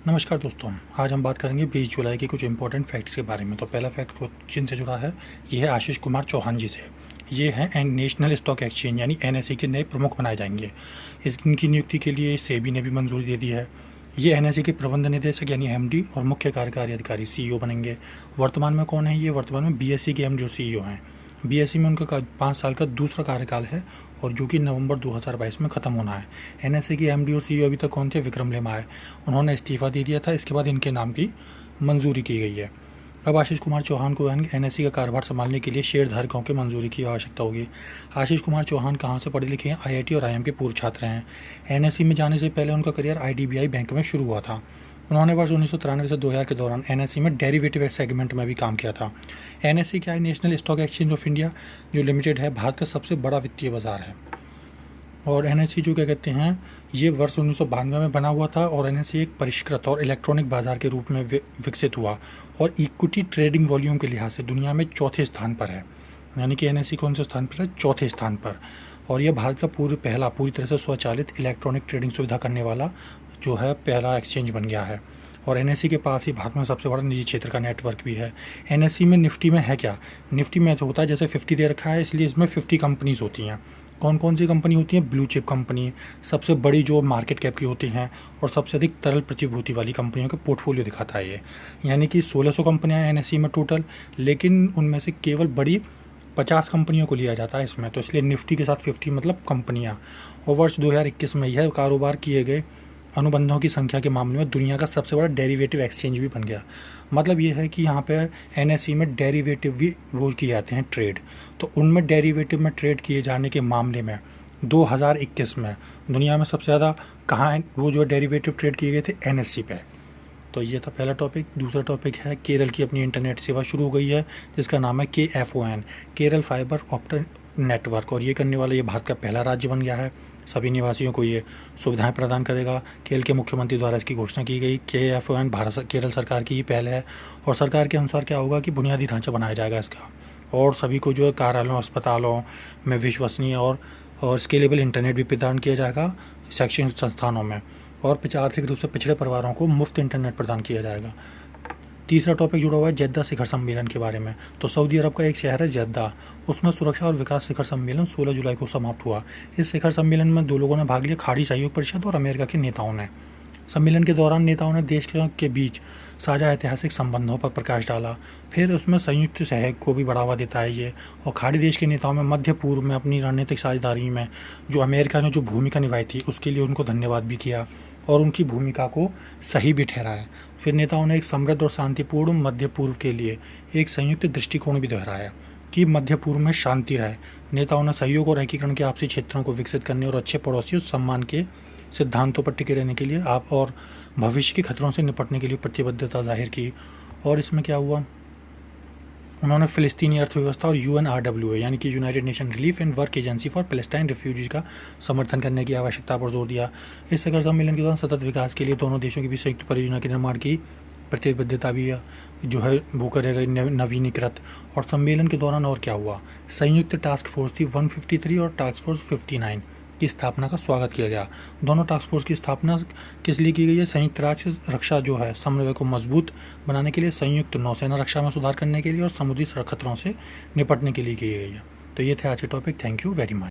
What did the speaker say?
नमस्कार दोस्तों, आज हम बात करेंगे 20 जुलाई के कुछ इंपॉर्टेंट फैक्ट्स के बारे में। तो पहला फैक्ट जिनसे जुड़ा है ये है आशीष कुमार चौहान जी से। ये हैं नेशनल स्टॉक एक्सचेंज यानी एनएसई के नए प्रमुख बनाए जाएंगे। इनकी नियुक्ति के लिए सेबी ने भी मंजूरी दे दी है। ये एनएसई के प्रबंध निदेशक यानी एमडी और मुख्य कार्यकारी अधिकारी सीईओ बनेंगे। वर्तमान में कौन है ये? वर्तमान में बीएसई के एमडी और सीईओ हैं। बीएसई में उनका 5 साल का दूसरा कार्यकाल है और जो कि नवंबर 2022 में ख़त्म होना है। एनएसई के एमडी और सीईओ अभी तक कौन थे? विक्रम लेमाय। उन्होंने इस्तीफा दे दिया था, इसके बाद इनके नाम की मंजूरी की गई है। अब आशीष कुमार चौहान को एनएसई का कार्यभार संभालने के लिए शेयरधारकों की मंजूरी की आवश्यकता होगी। आशीष कुमार चौहान कहाँ से पढ़े लिखे हैं? आईआईटी और आईएम के पूर्व छात्र हैं। एनएसई में जाने से पहले उनका करियर आईडीबीआई बैंक में शुरू हुआ था। उन्होंने वर्ष 1993 से 2000 के दौरान एनएसई में डेरिवेटिव सेगमेंट में भी काम किया था। एनएसई क्या है? National stock exchange of India जो लिमिटेड है, भारत का सबसे बड़ा वित्तीय बाजार है। और एनएसई जो क्या कहते हैं, ये वर्ष 1992 में बना हुआ था और एनएसई एक परिष्कृत और इलेक्ट्रॉनिक बाजार के रूप में विकसित हुआ और इक्विटी ट्रेडिंग वॉल्यूम के लिहाज से दुनिया में चौथे स्थान पर है। यानी कि एनएसई कौन से स्थान पर है? चौथे स्थान पर। और यह भारत का पूरी तरह से स्वचालित इलेक्ट्रॉनिक ट्रेडिंग सुविधा करने वाला जो है पहला एक्सचेंज बन गया है। और एनएसई के पास ही भारत में सबसे बड़ा निजी क्षेत्र का नेटवर्क भी है। एनएसई में निफ्टी में है क्या? निफ्टी में ऐसा होता है जैसे 50 दे रखा है, इसलिए इसमें 50 कंपनीज होती हैं। कौन कौन सी कंपनी होती हैं? ब्लू चिप कंपनी, सबसे बड़ी जो मार्केट कैप की होती हैं और सबसे अधिक तरल प्रतिभूति वाली कंपनियों का पोर्टफोलियो दिखाता है ये। यानी कि 1600 कंपनियाँ हैं एनएसई में टोटल, लेकिन उनमें से केवल बड़ी 50 कंपनियों को लिया जाता है इसमें, तो इसलिए निफ्टी के साथ 50 मतलब कंपनियाँ। और वर्ष 2021 में यह कारोबार किए गए अनुबंधों की संख्या के मामले में दुनिया का सबसे बड़ा डेरिवेटिव एक्सचेंज भी बन गया। मतलब ये है कि यहाँ पे एनएसई में डेरिवेटिव भी रोज किए जाते हैं ट्रेड। तो उनमें डेरिवेटिव में ट्रेड किए जाने के मामले में 2021 में दुनिया में सबसे ज़्यादा कहाँ वो जो डेरिवेटिव ट्रेड किए गए थे? एनएसई पे। तो ये था पहला टॉपिक। दूसरा टॉपिक है केरल की अपनी इंटरनेट सेवा शुरू हो गई है जिसका नाम है KFON, Kerala fibre optic network. और ये करने वाला ये भारत का पहला राज्य बन गया है। सभी निवासियों को ये सुविधाएं प्रदान करेगा। केरल के मुख्यमंत्री द्वारा इसकी घोषणा की गई। KFON केरल सरकार की ही पहल है और सरकार के अनुसार क्या होगा कि बुनियादी ढांचा बनाया जाएगा इसका, और सभी को जो है कार्यालयों अस्पतालों में विश्वसनीय और स्केलेबल इंटरनेट भी प्रदान किया जाएगा शैक्षणिक संस्थानों में, और आर्थिक रूप से पिछड़े परिवारों को मुफ्त इंटरनेट प्रदान किया जाएगा। तीसरा टॉपिक जुड़ा हुआ है जेद्दा शिखर सम्मेलन के बारे में। तो सऊदी अरब का एक शहर है जेद्दा, उसमें सुरक्षा और विकास शिखर सम्मेलन 16 जुलाई को समाप्त हुआ। इस शिखर सम्मेलन में 2 लोगों ने भाग लिया, खाड़ी सहयोग परिषद और अमेरिका के नेताओं ने। सम्मेलन के दौरान नेताओं ने देश के बीच साझा ऐतिहासिक संबंधों पर प्रकाश डाला। फिर उसमें संयुक्त सहयोग को भी बढ़ावा देता है ये। और खाड़ी देश के नेताओं में मध्य पूर्व में अपनी रणनीतिक साझेदारी में जो अमेरिका ने जो भूमिका निभाई थी उसके लिए उनको धन्यवाद भी किया और उनकी भूमिका को सही भी ठहराया। फिर नेताओं ने एक समृद्ध और शांतिपूर्ण मध्य पूर्व के लिए एक संयुक्त दृष्टिकोण भी दोहराया कि मध्य पूर्व में शांति रहे। नेताओं ने सहयोग और एकीकरण के आपसी क्षेत्रों को विकसित करने और अच्छे पड़ोसियों सम्मान के सिद्धांतों पर टिके रहने के लिए आप और भविष्य के खतरों से निपटने के लिए प्रतिबद्धता जाहिर की। और इसमें क्या हुआ? उन्होंने फिलिस्तीनी अर्थव्यवस्था और UNRWA यानी कि United nation relief and work agency for Palestine refugees का समर्थन करने की आवश्यकता पर जोर दिया। इस शिखर सम्मेलन के दौरान सतत विकास के लिए दोनों देशों की भी संयुक्त परियोजना के निर्माण की प्रतिबद्धता भी जो है वो करेगा नवीनीकृत। और सम्मेलन के दौरान और क्या हुआ? संयुक्त टास्क फोर्स थी 153 और टास्क फोर्स 59 की स्थापना का स्वागत किया गया। दोनों टास्क फोर्स की स्थापना किस लिए की गई है? संयुक्त राष्ट्र रक्षा जो है समन्वय को मजबूत बनाने के लिए, संयुक्त नौसेना रक्षा में सुधार करने के लिए और समुद्री खतरों से निपटने के लिए की गई है। तो ये थे आज के topic. Thank you very much.